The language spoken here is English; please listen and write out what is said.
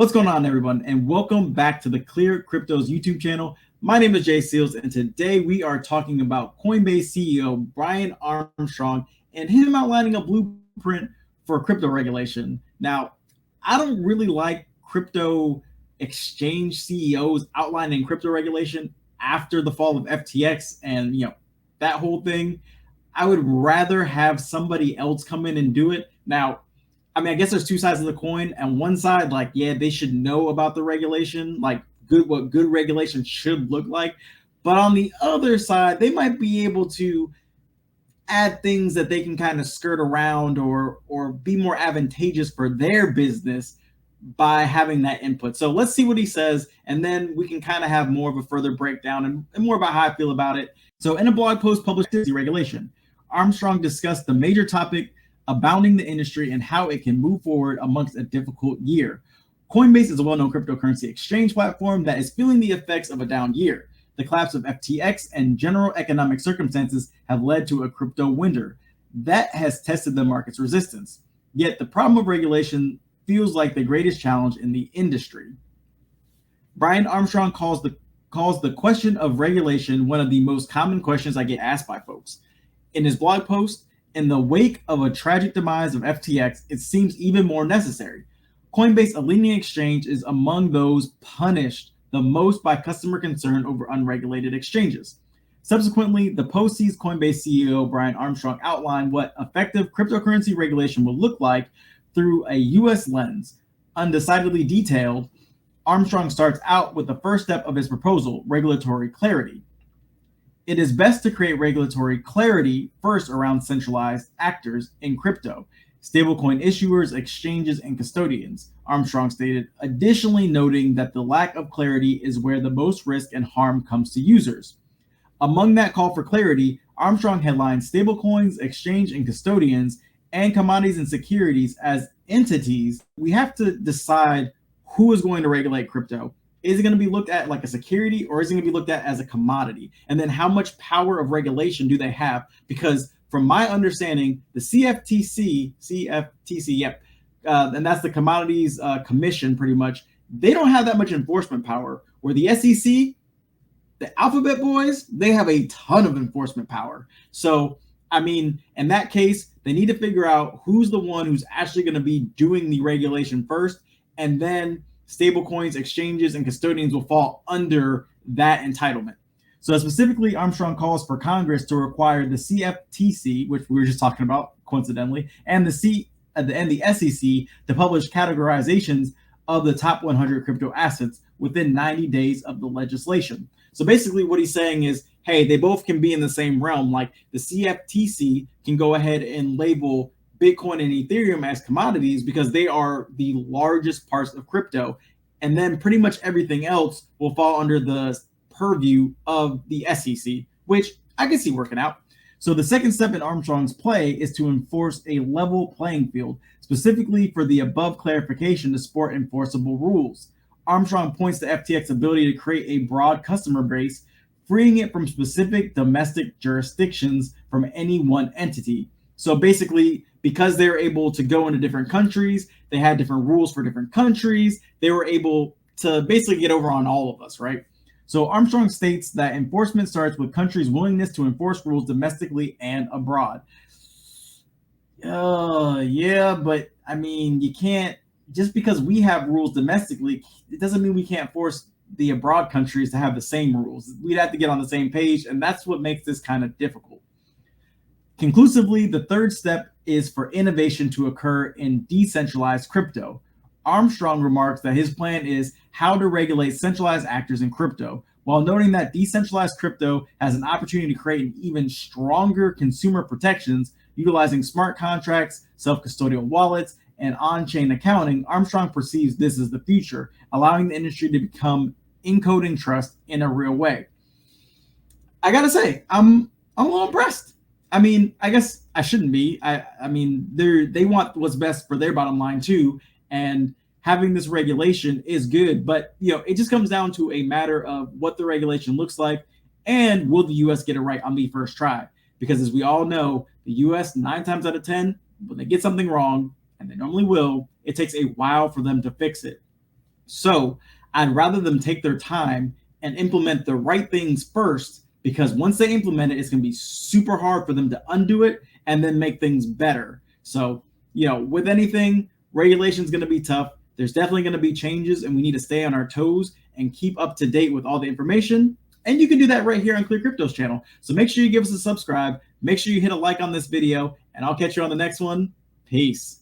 What's going on, everyone, and welcome back to the ClearCryptos YouTube channel. My name is Jay Seals, and today we are talking about Coinbase CEO Brian Armstrong and him outlining a blueprint for crypto regulation. Now, I don't really like crypto exchange CEOs outlining crypto regulation after the fall of FTX and that whole thing. I would rather have somebody else come in and do it. Now, I guess there's two sides of the coin. And one side, they should know about the regulation, what good regulation should look like. But on the other side, they might be able to add things that they can kind of skirt around or be more advantageous for their business by having that input. So let's see what he says, and then we can kind of have more of a further breakdown and more about how I feel about it. So in a blog post published in Regulation, Armstrong discussed the major topic abounding the industry and how it can move forward amongst a difficult year. Coinbase is a well-known cryptocurrency exchange platform that is feeling the effects of a down year. The collapse of FTX and general economic circumstances have led to a crypto winter that has tested the market's resistance. Yet the problem of regulation feels like the greatest challenge in the industry. Brian Armstrong calls the question of regulation one of the most common questions I get asked by folks. In his blog post, in the wake of a tragic demise of FTX, it seems even more necessary. Coinbase, a leading exchange, is among those punished the most by customer concern over unregulated exchanges. Subsequently, the post sees Coinbase CEO Brian Armstrong outline what effective cryptocurrency regulation will look like through a U.S. lens. Undecidedly detailed, Armstrong starts out with the first step of his proposal, regulatory clarity. It is best to create regulatory clarity first around centralized actors in crypto, stablecoin issuers, exchanges, and custodians, Armstrong stated, additionally noting that the lack of clarity is where the most risk and harm comes to users. Among that call for clarity, Armstrong headlined stablecoins, exchange and custodians, and commodities and securities as entities. We have to decide who is going to regulate crypto. Is it going to be looked at like a security, or is it going to be looked at as a commodity? And then how much power of regulation do they have? Because from my understanding, the CFTC, and that's the Commodities Commission pretty much, they don't have that much enforcement power. Where the SEC, the Alphabet Boys, they have a ton of enforcement power. So, in that case, they need to figure out who's the one who's actually going to be doing the regulation first, and then stablecoins, exchanges, and custodians will fall under that entitlement. So specifically, Armstrong calls for Congress to require the CFTC, which we were just talking about coincidentally, and the SEC to publish categorizations of the top 100 crypto assets within 90 days of the legislation. So basically what he's saying is, hey, they both can be in the same realm. Like the CFTC can go ahead and label Bitcoin and Ethereum as commodities because they are the largest parts of crypto. And then pretty much everything else will fall under the purview of the SEC, which I can see working out. So the second step in Armstrong's play is to enforce a level playing field, specifically for the above clarification to support enforceable rules. Armstrong points to FTX's ability to create a broad customer base, freeing it from specific domestic jurisdictions from any one entity. So basically, because they're able to go into different countries, they had different rules for different countries, they were able to basically get over on all of us, right? So Armstrong states that enforcement starts with countries' willingness to enforce rules domestically and abroad. Yeah, but you can't, just because we have rules domestically, it doesn't mean we can't force the abroad countries to have the same rules. We'd have to get on the same page, and that's what makes this kind of difficult. Conclusively, the third step is for innovation to occur in decentralized crypto. Armstrong remarks that his plan is how to regulate centralized actors in crypto, while noting that decentralized crypto has an opportunity to create even stronger consumer protections utilizing smart contracts, self-custodial wallets, and on-chain accounting. Armstrong perceives this as the future, allowing the industry to become encoding trust in a real way. I gotta say, I'm a little impressed. I guess I shouldn't be. They want what's best for their bottom line too, and having this regulation is good. But it just comes down to a matter of what the regulation looks like, and will the U.S. get it right on the first try? Because as we all know, the U.S. 9 times out of 10, when they get something wrong, and they normally will, it takes a while for them to fix it. So I'd rather them take their time and implement the right things first, because once they implement it, it's going to be super hard for them to undo it and then make things better. So, with anything, regulation is going to be tough. There's definitely going to be changes, and we need to stay on our toes and keep up to date with all the information. And you can do that right here on ClearCryptos channel. So make sure you give us a subscribe. Make sure you hit a like on this video, and I'll catch you on the next one. Peace.